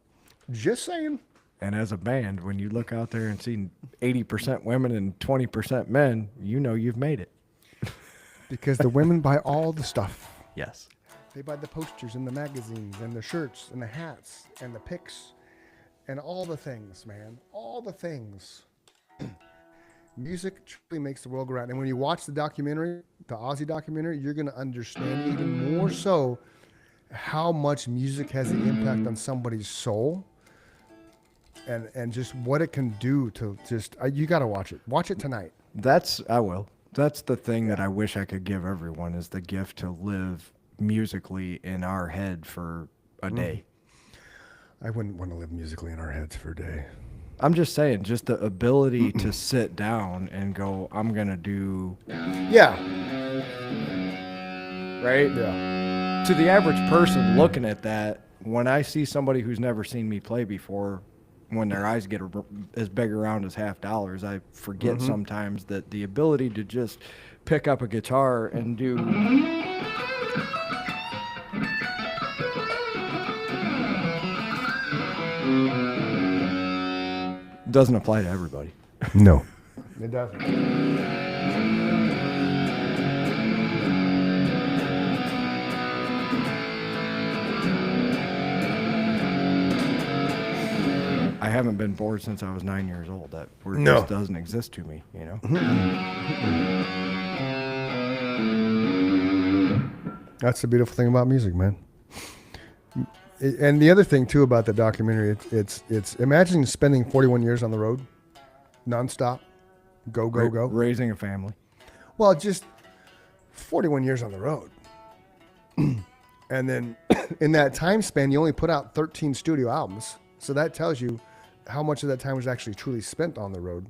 Just saying. And as a band, when you look out there and see 80% women and 20% men, you know you've made it. Because the women buy all the stuff. Yes. They buy the posters and the magazines and the shirts and the hats and the pics and all the things, man. All the things. Music truly makes the world go round. And when you watch the documentary, the Ozzy documentary, you're going to understand even more so how much music has an impact on somebody's soul, and just what it can do to just, you got to watch it. Watch it tonight. I will. That's the thing that I wish I could give everyone, is the gift to live musically in our head for a day. I wouldn't want to live musically in our heads for a day. I'm just saying, just the ability to sit down and go, I'm going to do, Yeah. right? Yeah. To the average person looking at that, when I see somebody who's never seen me play before, when their eyes get as big around as $50, I forget sometimes that the ability to just pick up a guitar and do doesn't apply to everybody. No. It doesn't. I haven't been bored since I was 9 years old. That word No. just doesn't exist to me, you know? That's the beautiful thing about music, man. And the other thing too about the documentary, it's imagine spending 41 years on the road, nonstop, go. Raising a family. Well, just 41 years on the road. And then in that time span, you only put out 13 studio albums. So that tells you how much of that time was actually truly spent on the road.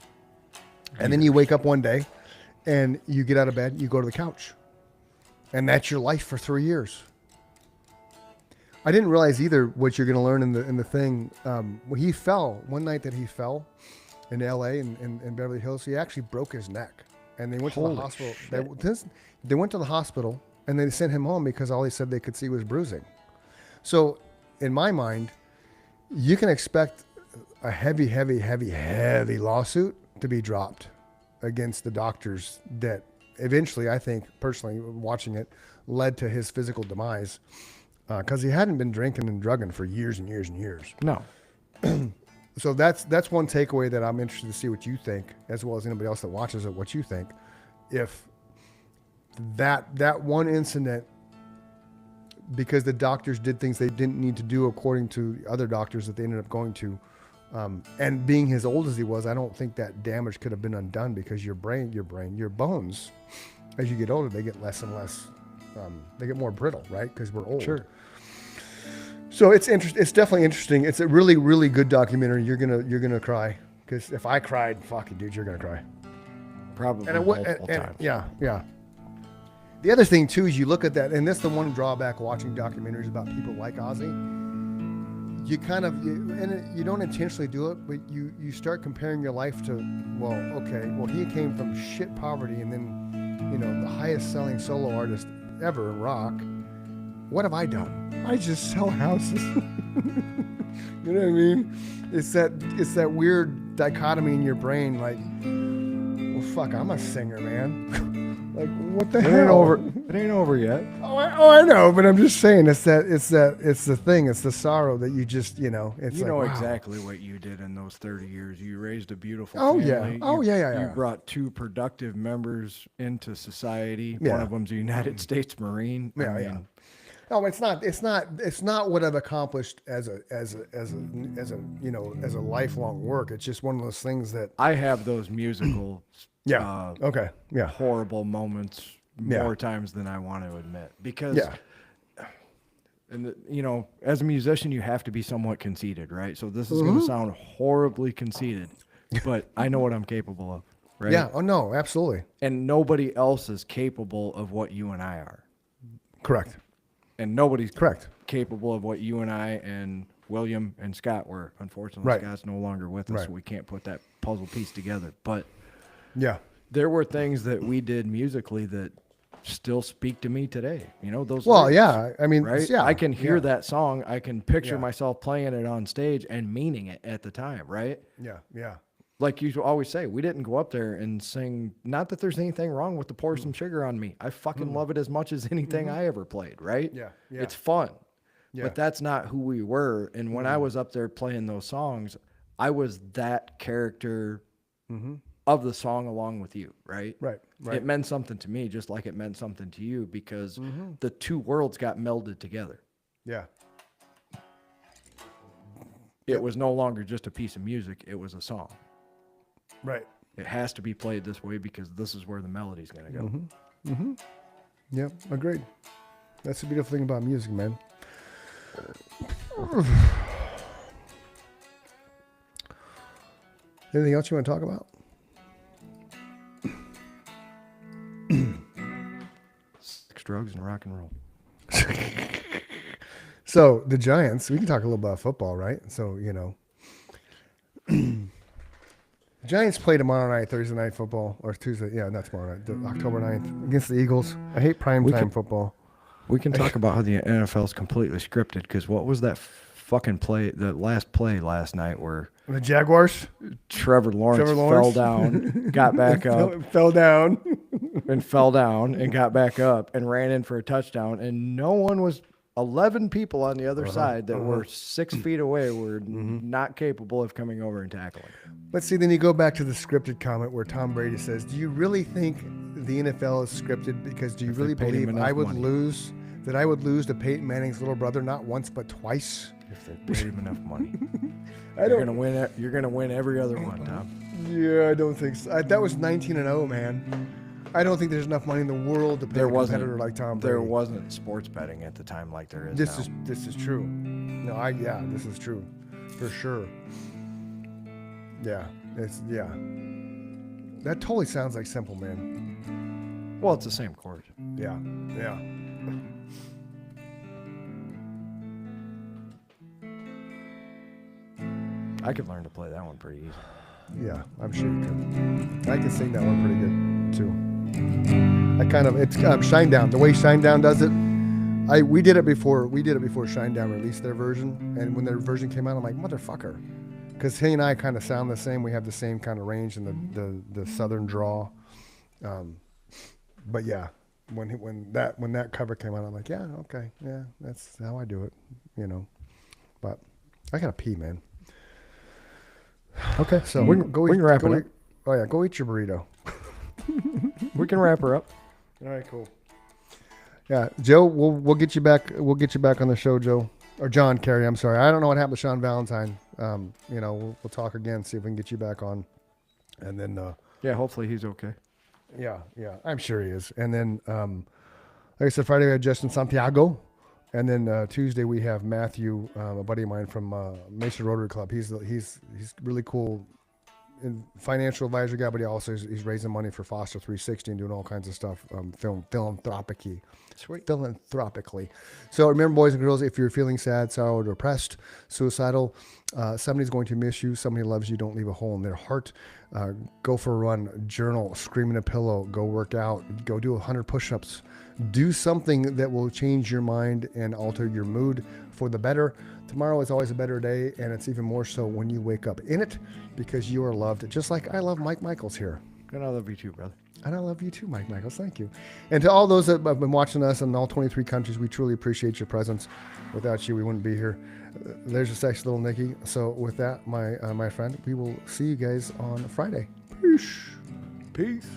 And then you wake up one day and you get out of bed, you go to the couch. And that's your life for 3 years. I didn't realize either what you're going to learn in the thing. When he fell, one night that he fell in L.A. in Beverly Hills, he actually broke his neck. And they went to the hospital. They went to the hospital and they sent him home because all he said they could see was bruising. So in my mind, you can expect a heavy lawsuit to be dropped against the doctors that eventually, I think, personally, watching it, led to his physical demise. Because he hadn't been drinking and drugging for years and years and years. No. So that's one takeaway that I'm interested to see what you think, as well as anybody else that watches it, what you think. If that one incident, because the doctors did things they didn't need to do according to other doctors that they ended up going to, and being as old as he was, I don't think that damage could have been undone, because your bones, as you get older, they get less and less. They get more brittle, right? Because we're old. Sure. So it's It's definitely interesting. It's a really, really good documentary. You're gonna cry, because if I cried, fuck it, dude, you're gonna cry. Probably multiple times. Yeah. The other thing too is you look at that, and that's the one drawback watching documentaries about people like Ozzy. You kind of, you don't intentionally do it, but you start comparing your life to, he came from shit poverty, and then, the highest selling solo artist ever in rock. What have I done? I just sell houses. You know what I mean? It's that weird dichotomy in your brain, like, well, fuck, I'm a singer, man. Like, what the It hell? ain't over. It ain't over yet. I know, but I'm just saying it's the thing. It's the sorrow that you just, it's You like, know wow. exactly what you did in those 30 years. You raised a beautiful Oh, family. yeah. Oh, yeah. You brought 2 productive members into society. One Yeah. of them's a United States Marine. Yeah, yeah. No, it's not what I've accomplished as a lifelong work. It's just one of those things that, I have those musical okay. Yeah. horrible moments Yeah. more times than I want to admit because Yeah. and as a musician you have to be somewhat conceited, right? So this is going to sound horribly conceited, but I know what I'm capable of, right? Yeah. Oh, no, absolutely. And nobody else is capable of what you and I are. Correct. And nobody's Correct. capable of what you and I and William and Scott were. Unfortunately, Right. Scott's no longer with us, Right. so we can't put that puzzle piece together. But Yeah. there were things that we did musically that still speak to me today. Those Well, lyrics, yeah. I mean, right? yeah. I can hear yeah. that song. I can picture Yeah. myself playing it on stage and meaning it at the time, right? Yeah. Yeah. Like you always say, we didn't go up there and sing. Not that there's anything wrong with the Pour Some Sugar on Me. I fucking love it as much as anything I ever played, right? Yeah, yeah. It's fun. Yeah. But that's not who we were. And when I was up there playing those songs, I was that character of the song along with you, right? Right, right. It meant something to me just like it meant something to you because the two worlds got melded together. Yeah. It was no longer just a piece of music. It was a song. Right. It has to be played this way because this is where the melody's going to go. Yeah. Agreed. That's the beautiful thing about music, man. Anything else you want to talk about? Sex, drugs, and rock and roll. So the Giants, we can talk a little about football, right? So, the Giants play tomorrow night, Thursday night football, or Tuesday. Yeah, not tomorrow night, October 9th, against the Eagles. I hate primetime football. We can talk about how the NFL is completely scripted because what was that fucking play, the last play last night where The Jaguars Trevor Lawrence fell down, got back up, fell down. and fell down and got back up and ran in for a touchdown, and no one was 11 people on the other side that were 6 feet away were not capable of coming over and tackling. But see, then you go back to the scripted comment where Tom Brady says, "Do you really think the NFL is scripted? Because do you really they paid him believe enough I would money." lose? That I would lose to Peyton Manning's little brother not once but twice?" If they paid him enough money, I you're gonna win it. You're gonna win every other one, Tom. Yeah, I don't think so. That was 19-0, man. I don't think there's enough money in the world to pay a competitor like Tom Brady. There wasn't sports betting at the time like there is now. This is true. No, this is true, for sure. Yeah, that totally sounds like Simple Man. Well, it's the same chord. Yeah. I could learn to play that one pretty easy. Yeah, I'm sure you could. I can sing that one pretty good too. It's Shinedown. The way Shinedown does it, we did it before Shinedown released their version, and when their version came out, I'm like, motherfucker, because he and I kind of sound the same. We have the same kind of range and the southern draw. But yeah, when that cover came out, I'm like, yeah, okay, yeah, that's how I do it, But I gotta pee, man. Okay, So we can wrap it up. Oh yeah, go eat your burrito. We can wrap her up. All right, cool. Yeah, Joe, we'll get you back. We'll get you back on the show, Joe, or John Kerry. I'm sorry, I don't know what happened to Sean Valentine. We'll talk again, see if we can get you back on, and then Yeah, hopefully he's okay. yeah, I'm sure he is. And then like I said, Friday we had Justin Santiago, and then Tuesday we have Matthew, a buddy of mine from Mesa Rotary Club. He's really cool. Financial advisor guy, but he's raising money for Foster 360 and doing all kinds of stuff, philanthropically. Sweet. Philanthropically. So remember, boys and girls, if you're feeling sad, sorrow, depressed, suicidal, somebody's going to miss you. Somebody loves you. Don't leave a hole in their heart. Go for a run, journal, scream in a pillow, go work out, go do 100 push-ups. Do something that will change your mind and alter your mood for the better. Tomorrow is always a better day, and it's even more so when you wake up in it, because you are loved, just like I love Mike Michaels here. And I love you too, brother. And I love you too, Mike Michaels. Thank you. And to all those that have been watching us in all 23 countries, we truly appreciate your presence. Without you, we wouldn't be here. There's a sexy little Nikki. So with that, my friend, we will see you guys on Friday. Peace. Peace.